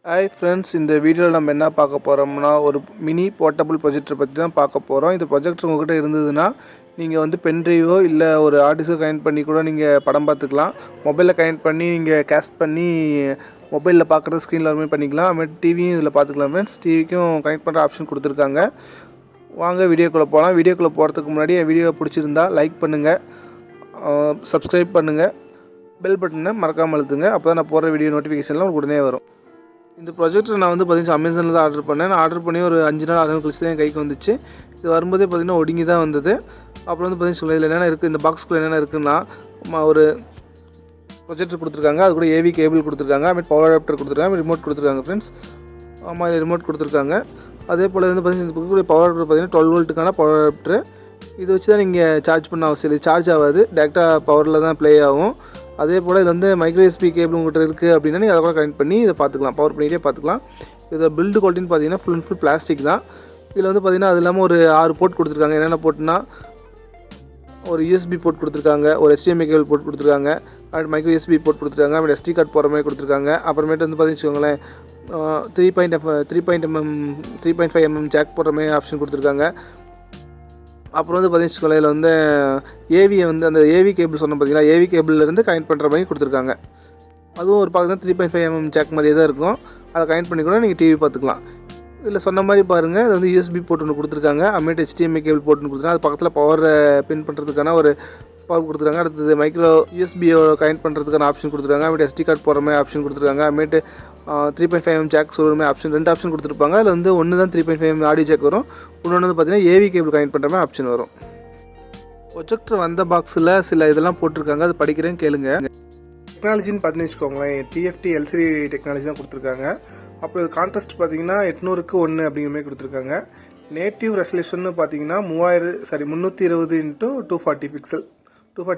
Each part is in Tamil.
ஹாய் ஃப்ரெண்ட்ஸ், இந்த வீடியோவில் நம்ம என்ன பார்க்க போகிறோம்னா ஒரு மினி போர்ட்டபிள் ப்ரொஜெக்டர் பற்றி தான் பார்க்க போகிறோம். இந்த ப்ரொஜெக்டர் உங்கள்கிட்ட இருந்ததுன்னா நீங்கள் வந்து பென்ட்ரைவோ இல்லை ஒரு ஆர்டிஸ்டோ கனெக்ட் பண்ணி கூட நீங்கள் படம் பார்த்துக்கலாம். மொபைலில் கனெக்ட் பண்ணி நீங்கள் கேஸ்ட் பண்ணி மொபைலில் பார்க்குறது ஸ்க்ரீனில் எல்லாமே பண்ணிக்கலாம். அதுமாதிரி டிவியும் இதில் பார்த்துக்கலாம் ஃப்ரெண்ட்ஸ். டிவிக்கும் கனெக்ட் பண்ணுற ஆப்ஷன் கொடுத்துருக்காங்க. வாங்க வீடியோக்குள்ளே போகலாம். வீடியோக்குள்ளே போகிறதுக்கு முன்னாடி என் வீடியோ பிடிச்சிருந்தா லைக் பண்ணுங்கள், சப்ஸ்கிரைப் பண்ணுங்கள், பெல் பட்டனை மறக்காமல் அழுத்துங்க. அப்போ தான் நான் போடுற வீடியோ நோட்டிஃபிகேஷன்லாம் உங்களுக்கு உடனே வரும். இந்த ப்ரொஜெக்டர் நான் வந்து பார்த்திங்கன்னா அமேசானில் தான் ஆர்டர் பண்ணேன். நான் ஆர்டர் பண்ணி ஒரு 5 நாள் 6 நாள் கழிச்சு தான் என் கைக்கு வந்துச்சு. இது வரும்போதே பார்த்திங்கன்னா ஒடுங்கி தான் வந்தது. அப்புறம் வந்து பார்த்திங்கன்னா இதில் என்னென்ன இருக்குது, இந்த பாக்ஸ்க்குள்ளே என்னென்ன இருக்குன்னா ஒரு ப்ரொஜெக்டர் கொடுத்துருக்காங்க, அது கூட ஏவி கேபிள் கொடுத்துருக்காங்க, அதுமாதிரி பவர் அடாப்டர் கொடுத்துருக்காங்க, ரிமோட் கொடுத்துருக்காங்க ஃப்ரெண்ட்ஸ். ஆமாம், இது ரிமோட் கொடுத்துருக்காங்க. அதே போல் வந்து பார்த்திங்கன்னா இந்த பவர் அடாப்டர் பார்த்திங்கன்னா 12 வோல்ட்டுக்கான பவர் அடாப்டர். இது வச்சு தான் நீங்கள் சார்ஜ் பண்ண அவசியம் இல்லை, சார்ஜ் ஆகாது, டேரெக்டாக பவரில் தான் ப்ளே ஆகும். அதே போல் இதில் வந்து மைக்ரோ எஸ்பி கேபிள் உங்கள்கிட்ட இருக்குது அப்படின்னா நீங்கள் அதை கூட கனெக்ட் பண்ணி இதை பார்த்துக்கலாம், பவர் பண்ணிகிட்டே பார்த்துக்கலாம். இதை பில்டு குவாலிட்டின்னு பார்த்தீங்கன்னா ஃபுல் அண்ட் ஃபுல் பிளாஸ்டிக் தான். இதில் வந்து பார்த்திங்கன்னா அது இல்லாமல் ஒரு 6 போர்ட் கொடுத்துருக்காங்க. என்னென்ன போர்ட்னா ஒரு யூஎஸ்பி போர்ட் கொடுத்துருக்காங்க, ஒரு HDMI கேபிள் போர்ட் கொடுத்துருக்காங்க, அது மைக்ரோ எஸ்பி போர்ட் கொடுத்துருக்காங்க, அப்புறம் SD கார்டு போகிற மாதிரி கொடுத்துருக்காங்க. அப்புறமேட்டு வந்து பார்த்திங்கன்னா 3.5 mm ஜாக் போடுற மாதிரி ஆப்ஷன் கொடுத்துருக்காங்க. அப்புறம் வந்து பார்த்திங்கன்னா இதில் வந்து ஏவியை வந்து அந்த ஏவி கேபிள் சொன்ன பார்த்தீங்களா, ஏவி கேபிள்லேருந்து கனெக்ட் பண்ணுற மாதிரி கொடுத்துருக்காங்க. அதுவும் ஒரு பார்த்தீங்கன்னா 3.5 mm ஜாக் மாதிரியே தான் இருக்கும். அதை கனெக்ட் பண்ணி கூட நீங்கள் டிவி பார்த்துக்கலாம். இதில் சொன்ன மாதிரி பாருங்கள், இது வந்து யூஎஸ்பி போர்ட் ஒன்று கொடுத்துருக்காங்க, அப்புறமேட்டு HDMI கேபிள் போர்ட் ஒன்று கொடுத்துருக்காங்க. அது பக்கத்தில் பவர் பின் பண்ணுறதுக்கான ஒரு பவர் கொடுத்துருக்காங்க. அடுத்தது மைக்ரோ யூஎஸ்பியை கனெக்ட் பண்ணுறதுக்கான ஆப்ஷன் கொடுத்துருக்காங்க. அப்புறம் SD கார்டு போகிற மாதிரி ஆப்ஷன் கொடுத்துருக்காங்க. அப்புறமேட்டு 3.5 mm ஜாக் சொல்கிற மாதிரி ஆப்ஷன் 2 ஆப்ஷன் கொடுத்துருப்பாங்க. அதில் வந்து ஒன்று தான் 3.5 mm ஆடியோ ஜாக் வரும், இன்னொன்று வந்து பார்த்திங்கன்னா ஏவி கேபிள் கனெக்ட் பண்ணுற மாதிரி ஆப்ஷன் வரும். ப்ரொஜெக்டர் வந்த பாக்ஸில் சில இதெல்லாம் போட்டிருக்காங்க, அது படிக்கிறேன்னு கேளுங்க. டெக்னாலஜின்னு பார்த்தீங்கன்னு வச்சுக்கோங்களேன், TFT LCD டெக்னாலஜி தான் கொடுத்துருக்காங்க. அப்புறம் கான்ட்ராஸ்ட் பார்த்தீங்கன்னா 800க்கு 1 அப்படிங்கிற மாதிரி கொடுத்துருக்காங்க. நேட்டிவ் ரெசல்யூஷன் பார்த்தீங்கன்னா 320 × 240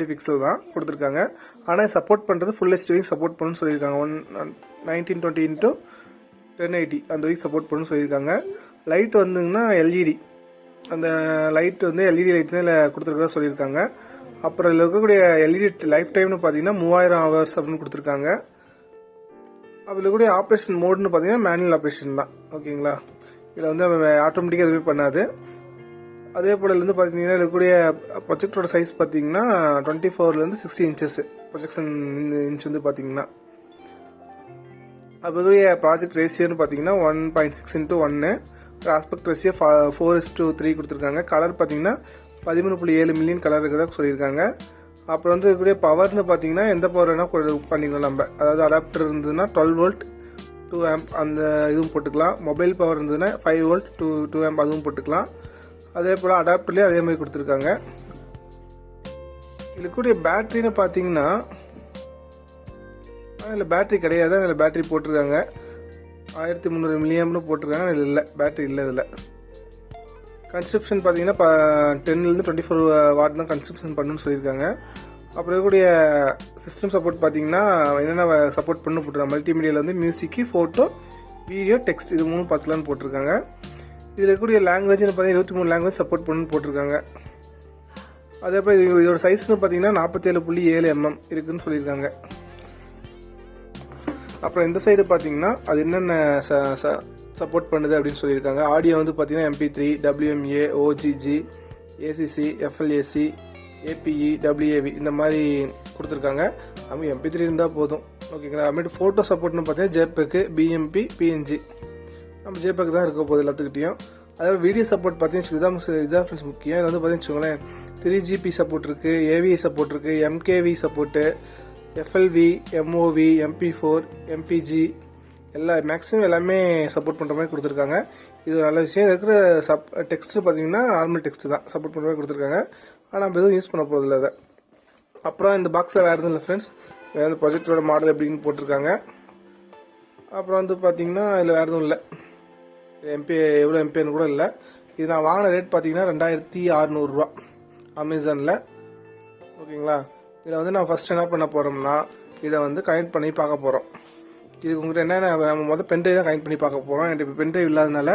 பிக்சல் தான் கொடுத்துருக்காங்க. ஆனால் சப்போர்ட் பண்ணுறது ஃபுல் HD சப்போர்ட் பண்ணணும்னு சொல்லியிருக்காங்க. 1920 × 1080 அந்த வரைக்கும் சப்போர்ட் பண்ணணும்னு சொல்லியிருக்காங்க. லைட் வந்துங்கன்னா LED, அந்த லைட் வந்து LED லைட் தான் இதில் கொடுத்துருக்கதா சொல்லியிருக்காங்க. அப்புறம் இதில் இருக்கக்கூடிய LED லைஃப் டைம்னு பார்த்தீங்கன்னா 3000 ஹவர்ஸ் அப்படின்னு கொடுத்துருக்காங்க. அதில் இருக்கக்கூடிய ஆப்ரேஷன் மோட்னு பார்த்தீங்கன்னா மேனுவல் ஆப்ரேஷன் தான், ஓகேங்களா. இதில் வந்து ஆட்டோமேட்டிக்காக எதுவுமே பண்ணாது. அதே போல் வந்து பார்த்தீங்கன்னா இருக்கக்கூடிய ப்ரொஜெக்டரோட சைஸ் பார்த்தீங்கன்னா 24 to 60 இன்ச்சஸ் ப்ரொஜெக்ஷன் இன்ச் வந்து பார்த்தீங்கன்னா. அதுக்குரிய ப்ராஜெக்ட் ரேஷியோன்னு பார்த்தீங்கன்னா 1.6 × 1, ஆஸ்பெக்ட் ரேஷியோ 4:3 கொடுத்துருக்காங்க. கலர் பார்த்தீங்கன்னா 13.7 மில்லியன் கலர் இருக்கிறதா சொல்லியிருக்காங்க. அப்புறம் வந்து இருக்கக்கூடிய பவர்னு பார்த்தீங்கன்னா எந்த பவர் வேணால் பண்ணிக்கலாம் நம்ம. அதாவது அடாப்டர் இருந்ததுன்னா 12 வோல்ட் 2 ஆம்ப் அந்த இதுவும் போட்டுக்கலாம். மொபைல் பவர் இருந்ததுன்னா 5 வோல்ட் 2 ஆம்ப் அதுவும் போட்டுக்கலாம். அதே போல் அடாப்டர்லேயே அதே மாதிரி கொடுத்துருக்காங்க. இதில் கூடிய பேட்டரின்னு பார்த்தீங்கன்னா அதில் பேட்டரி கிடையாது, அதில் பேட்டரி போட்டிருக்காங்க 1300 mAh போட்டிருக்காங்க. இதில் இல்லை, பேட்டரி இல்லை. இதில் கன்சப்ஷன் பார்த்தீங்கன்னா 10 to 24 வாட் தான் கன்சப்ஷன் பண்ணணும்னு சொல்லியிருக்காங்க. அப்புறம் இருக்கக்கூடிய சிஸ்டம் சப்போர்ட் பார்த்தீங்கன்னா என்னென்ன சப்போர்ட் பண்ணு போட்டுருக்காங்க. மல்டிமீடியாவில் வந்து மியூசிக்கு, ஃபோட்டோ, வீடியோ, டெக்ஸ்ட் இது 3 பார்த்துலான்னு போட்டிருக்காங்க. இதில் இருக்கக்கூடிய லாங்குவேஜ்னு பார்த்தீங்கன்னா 23 லாங்குவேஜ் சப்போர்ட் பண்ணுன்னு போட்டிருக்காங்க. அதே போல் இதோட சைஸ்னு பார்த்தீங்கன்னா 47.7 mm இருக்குதுன்னு சொல்லியிருக்காங்க. அப்புறம் இந்த சைடு பார்த்தீங்கன்னா அது என்னென்ன சப்போர்ட் பண்ணுது அப்படின்னு சொல்லியிருக்காங்க. ஆடியோ வந்து பார்த்தீங்கன்னா MP3, WMA, OGG, ACC, FLAC, APE, WAV இந்த மாதிரி கொடுத்துருக்காங்க. நம்ம MP3 இருந்தால் போதும், ஓகேங்களா. அதுமாதிரி ஃபோட்டோ சப்போர்ட்னு பார்த்தீங்கன்னா JPEG, BMP, PNG நம்ம JPEG தான் இருக்க போகுது எல்லாத்துக்கிட்டையும். அதாவது வீடியோ சப்போர்ட் பார்த்தீங்கன்னா இதான் ஃப்ரெண்ட்ஸ் முக்கியம். இதில் வந்து பார்த்தீங்கன்னு வச்சுக்கோங்களேன் 3GP சப்போர்ட் இருக்குது, AVI சப்போர்ட் இருக்குது, MKV support, FLV, MOV, MP4, MPG maximum எல்லாமே சப்போர்ட் பண்ணுற மாதிரி கொடுத்துருக்காங்க. இது ஒரு நல்ல விஷயம். இருக்கிற டெக்ஸ்ட்டு பார்த்தீங்கன்னா நார்மல் டெக்ஸ்ட்டு தான் சப்போர்ட் பண்ணுற மாதிரி கொடுத்துருக்காங்க. ஆனால் நம்ம எதுவும் யூஸ் பண்ண போகிறதில்ல அதை. அப்புறம் இந்த பாக்ஸில் வேறு எதுவும் இல்லை ஃப்ரெண்ட்ஸ். இந்த ப்ரொஜெக்டரோட மாடல் எப்படின்னு போட்டிருக்காங்க. அப்புறம் வந்து பார்த்தீங்கன்னா இதில் வேறு எதுவும் இல்லை, எவ்வளோ எம்பின்னு கூட இல்லை. இது நான் வாங்கின ரேட் பார்த்தீங்கன்னா 2600 ரூபா அமேசானில், ஓகேங்களா. இதில் வந்து நான் ஃபஸ்ட் என்ன பண்ண போகிறோம்னா இதை வந்து கனெக்ட் பண்ணி பார்க்க போகிறோம். இதுக்கு உங்கள்கிட்ட என்னென்ன நம்ம பென்ட்ரைவ் தான் கனெக்ட் பண்ணி பார்க்க போகிறோம். என்கிட்ட இப்போ பென்ட்ரைவ் இல்லாதனால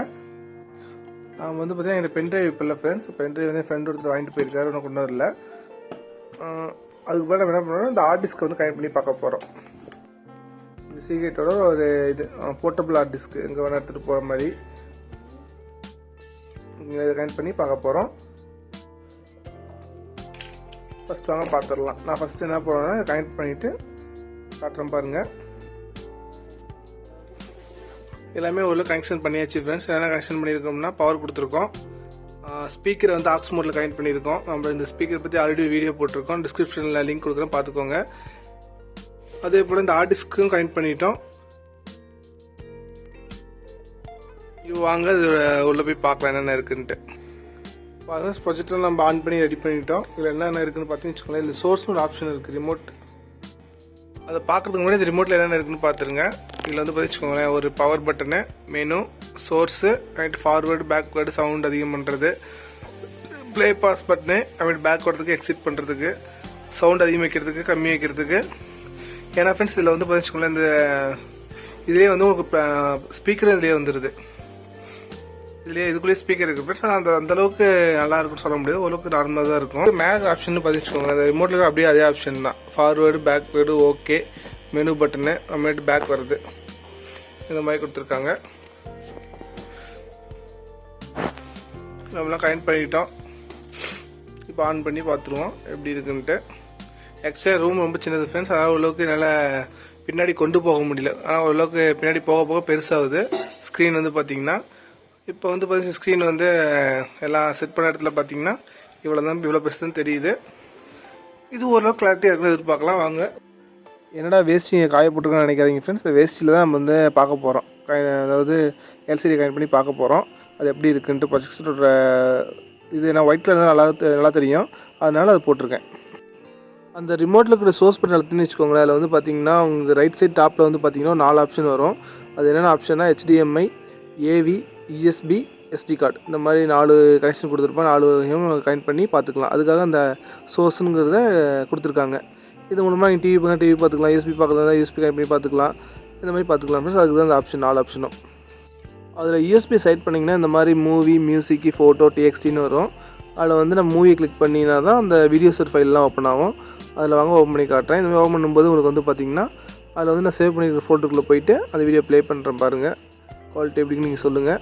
நான் வந்து பார்த்தீங்கன்னா என்கிட்ட பென்ட்ரைவ் இப்போ இல்லை ஃப்ரெண்ட்ஸ். பென்ட்ரைவ் வந்து ஃப்ரெண்ட் ஒருத்தர் வாங்கிட்டு போயிருக்காரு, ஒன்றும் கொண்டு வரல. அதுக்கு பதிலாக நம்ம என்ன பண்ணுறோம், இந்த ஹார்ட் டிஸ்கை வந்து கனெக்ட் பண்ணி பார்க்க போகிறோம். இது சீக்ரெட்டோட ஒரு இது போர்ட்டபிள் ஹார்ட் டிஸ்க்கு எங்கே வேணால் எடுத்துகிட்டு போகிற மாதிரி. இங்கே இதை கனெக்ட் பண்ணி பார்க்க போகிறோம். ஃபஸ்ட் வாங்க பார்த்துடலாம். நான் ஃபஸ்ட்டு என்ன பண்ணுறேன்னா இதை கனெக்ட் பண்ணிவிட்டு காட்டுறேன் பாருங்கள். எல்லாமே உள்ள கனெக்ஷன் பண்ணியாச்சு ஃப்ரெண்ட்ஸ். என்ன கனெக்ஷன் பண்ணியிருக்கோம்னா பவர் கொடுத்துருக்கோம். ஸ்பீக்கரை வந்து ஆக்ஸ் மோடில் கனெக்ட் பண்ணியிருக்கோம். நம்ம இந்த ஸ்பீக்கர் பற்றி ஆல்ரெடி வீடியோ போட்டிருக்கோம், டிஸ்கிரிப்ஷனில் லிங்க் கொடுக்குறேன் பார்த்துக்கோங்க. அதே போல் இந்த ஹார்ட் டிஸ்க்கும் கனெக்ட் பண்ணிட்டோம். இது வாங்க இது உள்ளே போய் பார்க்கலாம் என்னென்ன இருக்குன்ட்டு. பாருங்கள், ப்ரொஜெக்டர் நம்ம ஆன் பண்ணி ரெடி பண்ணிட்டோம். இதில் என்னென்ன இருக்குன்னு பார்த்தீங்கன்னு வச்சுக்கோங்களேன். இதில் சோர்ஸ்னு ஒரு ஆப்ஷன் இருக்குது, ரிமோட். அதை பார்க்குறதுக்கு முன்னாடி இந்த ரிமோட்டில் என்னென்ன இருக்குன்னு பார்த்துருங்க. இதில் வந்து பார்த்துக்கோங்களேன், ஒரு power button, menu, source, right forward backward, sound அதிகம் பண்ணுறது, ப்ளே பாஸ் பட்டனு, அப்புறம் பேக் வரதுக்கு, எக்ஸிட் பண்ணுறதுக்கு, சவுண்ட் அதிகம் வைக்கிறதுக்கு, கம்மி வைக்கிறதுக்கு. ஏன்னா ஃப்ரெண்ட்ஸ் இதில் வந்து பார்த்துக்கோங்களேன், இந்த இதிலே வந்து உங்களுக்கு ஸ்பீக்கர் இதிலே வந்துடுது. இதுலேயே இதுக்குள்ளேயே ஸ்பீக்கர் இருக்குது ஃப்ரெண்ட்ஸ். அந்தளவுக்கு நல்லா இருக்குன்னு சொல்ல முடியாது, ஓரளவுக்கு நார்மலாக தான் இருக்கும். மேக் ஆப்ஷன் பார்த்துக்கோங்க, அந்த ரிமோட்டில் அப்படியே அதே ஆப்ஷன் தான். Forward backward, okay, menu button, அப்புறமேட்டு பேக் வருது, இந்த மாதிரி கொடுத்துருக்காங்க. நம்மளாம் கனெக்ட் பண்ணிட்டோம். இப்போ ஆன் பண்ணி பார்த்துருவோம் எப்படி இருக்குன்ட்டு. ஆக்சுவலாக ரூம் ரொம்ப சின்னது ஃப்ரெண்ட்ஸ், அதனால் ஓரளவுக்கு நல்லா பின்னாடி கொண்டு போக முடியல. ஆனால் ஓரளவுக்கு பின்னாடி போக போக பெருசாகுது ஸ்க்ரீன் வந்து பார்த்திங்கன்னா. இப்போ வந்து பார்த்தீங்கன்னா ஸ்க்ரீன் வந்து எல்லாம் செட் பண்ண இடத்துல பார்த்தீங்கன்னா இவ்வளோ பெருசு தான் தெரியுது. இது ஓரளவுக்கு கிளாரிட்டியாக இருக்குன்னு எதிர்பார்க்கலாம். வாங்க. என்னடா வேஸ்டிங்க காய போட்டுருக்கோன்னு நினைக்காதீங்க ஃப்ரெண்ட்ஸ். இந்த வேஸ்டியில் தான் நம்ம வந்து பார்க்க போகிறோம். அதாவது எல்சிடி கனெக்ட் பண்ணி பார்க்க போகிறோம் அது எப்படி இருக்குன்ட்டு. ப்ரொஜெக்டரோட இது நான் ஒயிட் கலர் தான் நல்லா தெரியும், அதனால் அது போட்டிருக்கேன். அந்த ரிமோட்டில் இருக்கிற சோர்ஸ் பட்டன் அழுத்தின்னு வச்சுக்கோங்களேன். அதில் வந்து பார்த்தீங்கன்னா உங்கள் ரைட் சைட் டாப்பில் வந்து பார்த்தீங்கன்னா 4 ஆப்ஷன் வரும். அது என்னென்ன ஆப்ஷன்னா HDMI, AV, USB, SD card, இந்த மாதிரி 4 கனெக்ஷன் கொடுத்துருப்போம். 4 வகையும் கனெக்ட் பண்ணி பார்த்துக்கலாம். அதுக்காக அந்த சோர்ஸுங்கிறத கொடுத்துருக்காங்க. இது மூலமாக நீங்கள் டிவி பார்த்துக்கலாம், USB பார்க்குறதா USB கனெக்ட் பண்ணி பார்த்துக்கலாம், இந்த மாதிரி பார்த்துக்கலாம் ஃப்ரெண்ட்ஸ். அதுக்கு தான் அந்த ஆப்ஷன் 4 ஆப்ஷனும். அதில் USB சைட் பண்ணிங்கன்னா இந்த மாதிரி மூவி, மியூசிக்கு, ஃபோட்டோ, TXTன்னு வரும். அதில் வந்து நம்ம மூவியை கிளிக் பண்ணினா தான் அந்த வீடியோஸ் ஃபைல்லாம் ஓப்பன் ஆகும். அதில் வாங்க ஓப்பன் பண்ணி காட்டுறேன். இந்த மாதிரி ஓப்பன் பண்ணும்போது உங்களுக்கு வந்து பார்த்திங்கன்னா அதில் வந்து நான் சேவ் பண்ணியிருக்கிற ஃபோட்டோக்குள்ளே போயிட்டு அந்த வீடியோ ப்ளே பண்ணுறேன் பாருங்கள். குவாலிட்டி எப்படின்னு நீங்கள் சொல்லுங்கள்.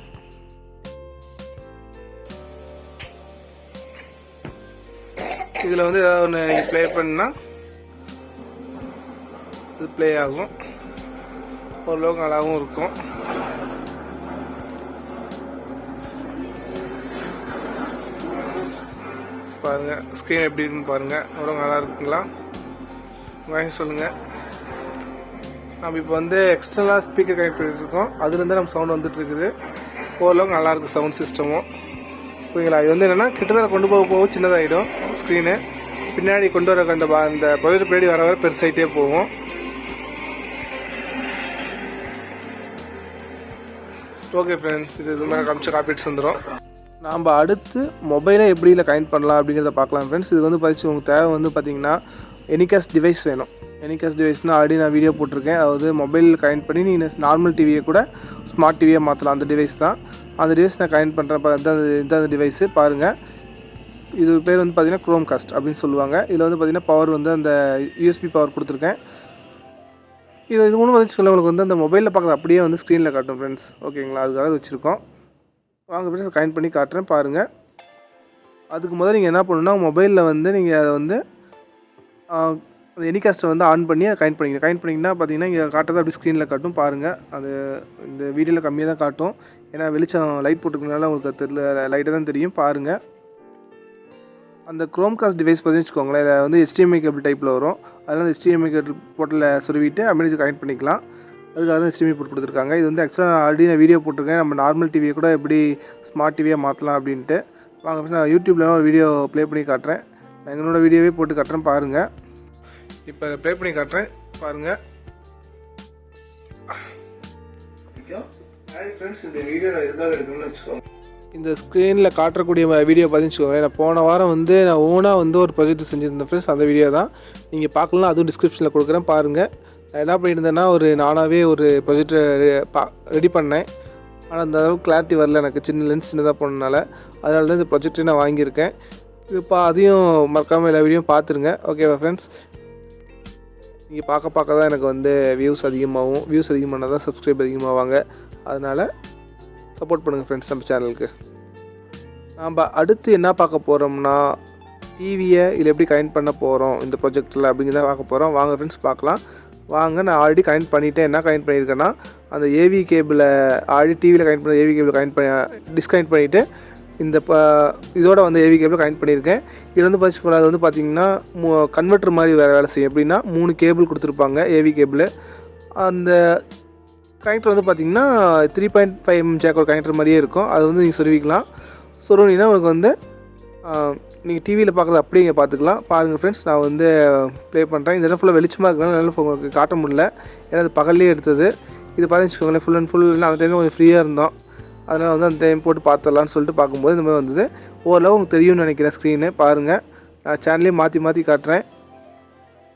இதில் வந்து ஏதாவது ஒன்று ப்ளே பண்ணால் இது ப்ளே ஆகும். ஓரளவுக்கு நல்லாவும் இருக்கும். பாருங்கள் ஸ்க்ரீன் எப்படி இருக்குன்னு பாருங்கள். ஓரளவுக்கு நல்லா இருக்குங்களா வாங்கி சொல்லுங்கள். நம்ம இப்போ வந்து எக்ஸ்டர்னலாக ஸ்பீக்கர் கனெக்ட் பண்ணிட்டுருக்கோம். அதுலேருந்து நம்ம சவுண்ட் வந்துட்டுருக்குது. ஓரளவுக்கு நல்லாயிருக்கு சவுண்ட் சிஸ்டமும். ஓகேங்களா. இது வந்து என்னென்னா கிட்டத்தட்ட கொண்டு போக சின்னதாகிடும் ஸ்க்ரீனு. பின்னாடி கொண்டு வர அந்த ப்ரொஜெக்டர் பின்னாடி வர பெருசாகிட்டே போகும். ஓகே ஃப்ரெண்ட்ஸ், இது மாதிரி காமிச்ச காப்பீட்ஸ் வந்துடும். நாம் அடுத்து மொபைலை எப்படி இதில் கனெக்ட் பண்ணலாம் அப்படிங்கிறத பார்க்கலாம் ஃப்ரெண்ட்ஸ். இது வந்து பார்த்து உங்களுக்கு தேவை வந்து பார்த்திங்கன்னா எனிகாஸ்ட் டிவைஸ் வேணும். எனிகாஸ்ட் டிவைஸ்னால் ஆல்ரெடி நான் வீடியோ போட்டிருக்கேன். அதாவது மொபைல் கனெக்ட் பண்ணி நீங்கள் நார்மல் டிவியை கூட ஸ்மார்ட் டிவியை மாற்றலாம். அந்த டிவைஸ் தான். அந்த டிவைஸ் நான் கனெக்ட் பண்ணுறேன். இந்த டிவைஸு பாருங்கள். இது பேர் வந்து பார்த்திங்கன்னா க்ரோம் காஸ்ட் அப்படின்னு சொல்லுவாங்க. இதில் வந்து பார்த்திங்கன்னா பவர் வந்து அந்த USB பவர் கொடுத்துருக்கேன். இது மூணு வச்சுக்கல உங்களுக்கு வந்து அந்த மொபைலில் பார்க்குறது அப்படியே வந்து ஸ்க்ரீனில் காட்டும் ஃப்ரெண்ட்ஸ். ஓகேங்களா. அதுக்காக வச்சுருக்கோம். வாங்க ஃப்ரெண்ட்ஸ் கனெக்ட் பண்ணி காட்டுறேன் பாருங்கள். அதுக்கு முதல்ல நீங்கள் என்ன பண்ணணுன்னா மொபைலில் வந்து நீங்கள் அதை வந்து அந்த எனிகாஸ்ட்டை வந்து ஆன் பண்ணி அதை கனெக்ட் பண்ணிங்கன்னா பார்த்தீங்கன்னா இங்கே காட்டுறது அப்படி ஸ்க்ரீனில் காட்டும் பாருங்கள். அது இந்த வீடியோவில் கம்மியாக தான் காட்டும், ஏன்னா வெளிச்சம் லைட் போட்டுக்கிறதுனால உங்களுக்கு தெரியல, லைட்டாக தான் தெரியும் பாருங்கள். அந்த க்ரோம் காஸ்ட் டிவைஸ் பார்த்து வச்சுக்கோங்களேன். இதில் வந்து HDMI கேபிள் டைப்பில் வரும். அதில் வந்து HDMI கேபிள் போர்ட்டில் சொருவிட்டு அப்படியே கனெக்ட் பண்ணிக்கலாம். அதுக்காக தான் HDMI போர்ட் கொடுத்துருக்காங்க. இது வந்து ஆக்சுவலாக ஆல்ரெடி நான் வீடியோ போட்டிருக்கேன், நம்ம நார்மல் டிவியை கூட எப்படி ஸ்மார்ட் டிவியாக மாற்றலாம் அப்படின்ட்டு. வாங்க நான் யூடியூப்பில் ஒரு வீடியோ ப்ளே பண்ணி காட்டுறேன். நான் என்னோடய வீடியோவே போட்டு காட்டுறேன் பாருங்கள். இப்போ ப்ளே பண்ணி காட்டுறேன் பாருங்கள். ஃப்ரெண்ட்ஸ் இந்த வீடியோ நான் எதுக்காக எடுக்கணும்னு வச்சுக்கோங்க. இந்த ஸ்க்ரீனில் காட்டக்கூடிய வீடியோ பார்த்துச்சுக்கோங்க. நான் போன வாரம் வந்து நான் ஓனாக வந்து ஒரு ப்ரொஜெக்ட் செஞ்சுருந்தேன் ஃப்ரெண்ட்ஸ். அந்த வீடியோ தான் நீங்கள் பார்க்கலாம், அதுவும் டிஸ்கிரிப்ஷனில் கொடுக்குறேன் பாருங்கள். நான் என்ன பண்ணியிருந்தேன்னா நானாகவே ஒரு ப்ரொஜெக்டை ரெடி பண்ணேன். ஆனால் அந்த அளவுக்கு கிளாரிட்டி வரல எனக்கு, சின்ன லென்ஸ் சின்னதாக போனதுனால. அதனால தான் இந்த ப்ரொஜெக்டை நான் வாங்கியிருக்கேன். இப்போ அதையும் மறக்காமல் எல்லா வீடியோவும் பார்த்துருங்க. ஓகேவா ஃப்ரெண்ட்ஸ். நீங்கள் பார்க்க தான் எனக்கு வந்து வியூஸ் அதிகமாகும். வியூஸ் அதிகமானால் தான் சப்ஸ்கிரைப் அதிகமாவாங்க. அதனால் சப்போர்ட் பண்ணுங்கள் ஃப்ரெண்ட்ஸ் நம்ம சேனலுக்கு. நாம் அடுத்து என்ன பார்க்க போகிறோம்னா, டிவியை இதில் எப்படி கனெக்ட் பண்ண போகிறோம் இந்த ப்ரொஜெக்டரில் அப்படிங்கிறத பார்க்க போகிறோம். வாங்க ஃப்ரெண்ட்ஸ் பார்க்கலாம். வாங்க, நான் ஆல்ரெடி கனெக்ட் பண்ணிவிட்டேன். என்ன கனெக்ட் பண்ணியிருக்கேன்னா, அந்த ஏவி கேபிளை ஆல்ரெடி டிவியில் கனெக்ட் பண்ண ஏவி கேபிள் கனெக்ட் பண்ணி டிஸ்கனெக்ட் பண்ணிவிட்டு இந்த இதோட வந்து ஏவி கேபிள் கனெக்ட் பண்ணியிருக்கேன். இது வந்து பார்த்துக்கோங்க, அது வந்து பார்த்திங்கன்னா கன்வெர்ட்டர் மாதிரி வேலை செய்யும். எப்படின்னா 3 கேபிள் கொடுத்துருப்பாங்க ஏவி கேபிள். அந்த கனெக்டர் வந்து பார்த்திங்கன்னா 3.5mm ஜாக் ஒரு கனெக்டர் மாதிரியே இருக்கும். அது வந்து நீங்கள் சொருவிக்கலாம். சொருவினீங்கன்னா உங்களுக்கு வந்து நீங்கள் டிவியில் பார்க்குறது அப்படியே இங்கே பார்த்துக்கலாம். பாருங்கள் ஃப்ரெண்ட்ஸ், நான் வந்து ப்ளே பண்ணுறேன். இந்த இடம் ஃபுல்லாக வெளிச்சமாக இருக்கனால நல்லா உங்களுக்கு காட்ட முடியல, ஏன்னா அது பகல்லே எடுத்தது. இது பார்த்துச்சுக்கோங்களேன், ஃபுல் அண்ட் ஃபுல். அந்த டைமில் கொஞ்சம் ஃப்ரீயாக இருந்தோம், அதனால் வந்து அந்த டைம் போட்டு பார்த்துடலான்னு சொல்லிட்டு பார்க்கும்போது இந்த மாதிரி வந்தது. ஓரளவு உங்களுக்கு தெரியும்னு நினைக்கிறேன். ஸ்க்ரீனு பாருங்கள், நான் சேனலே மாற்றி காட்டுறேன்.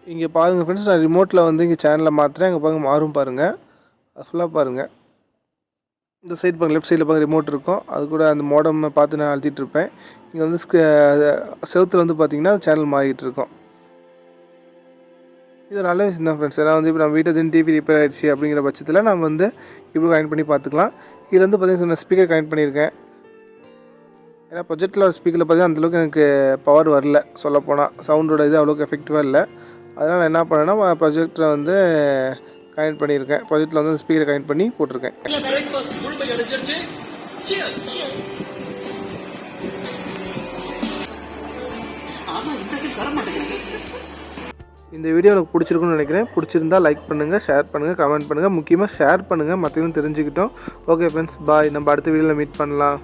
இங்கே பாருங்கள் ஃப்ரெண்ட்ஸ், நான் ரிமோட்டில் வந்து இங்கே சேனலை மாற்றுறேன். இங்கே பாருங்கள் மாறும் பாருங்கள், அது ஃபுல்லாக பாருங்கள். இந்த சைடு பாருங்கள், லெஃப்ட் சைடில் பாருங்கள் ரிமோட் இருக்கும். அது கூட அந்த மோடம் பார்த்து நான் அழுத்திட்டு இருப்பேன். இங்கே வந்து செவுத்தில் வந்து பார்த்திங்கன்னா சேனல் மாறிட்டு இருக்கும். இது நல்ல விஷயம் தான் ஃப்ரெண்ட்ஸ். ஏன்னா வந்து இப்போ நம்ம வீட்டை டிவி ரிப்பேர் ஆகிடுச்சு அப்படிங்கிற பட்சத்தில் நம்ம வந்து இப்படி கனெக்ட் பண்ணி பார்த்துக்கலாம். இதில் வந்து பார்த்திங்கன்னா நான் ஸ்பீக்கர் கனெக்ட் பண்ணியிருக்கேன். ஏன்னா ப்ரொஜெக்டில் ஒரு ஸ்பீக்கரில் பார்த்திங்கன்னா அந்தளவுக்கு எனக்கு பவர் வரல, சொல்லப்போனால் சவுண்டோட இது அவ்வளோக்கு எஃபெக்டிவாக இல்லை. அதனால் என்ன பண்ணேன்னா ப்ரொஜெக்டரை வந்து கனெக்ட் பண்ணியிருக்கேன். ப்ரொஜெக்டில் வந்து ஸ்பீக்கரை கனெக்ட் பண்ணி போட்டிருக்கேன். இந்த வீடியோ எனக்கு பிடிச்சிருக்குன்னு நினைக்கிறேன். பிடிச்சிருந்தா லைக் பண்ணுங்கள், ஷேர் பண்ணுங்கள், கமெண்ட் பண்ணுங்கள். முக்கியமாக ஷேர் பண்ணுங்கள், மற்றவங்களும் தெரிஞ்சுக்கிட்டோம். ஓகே ஃப்ரெண்ட்ஸ், பாய். நம்ம அடுத்த வீடியோவில் மீட் பண்ணலாம்.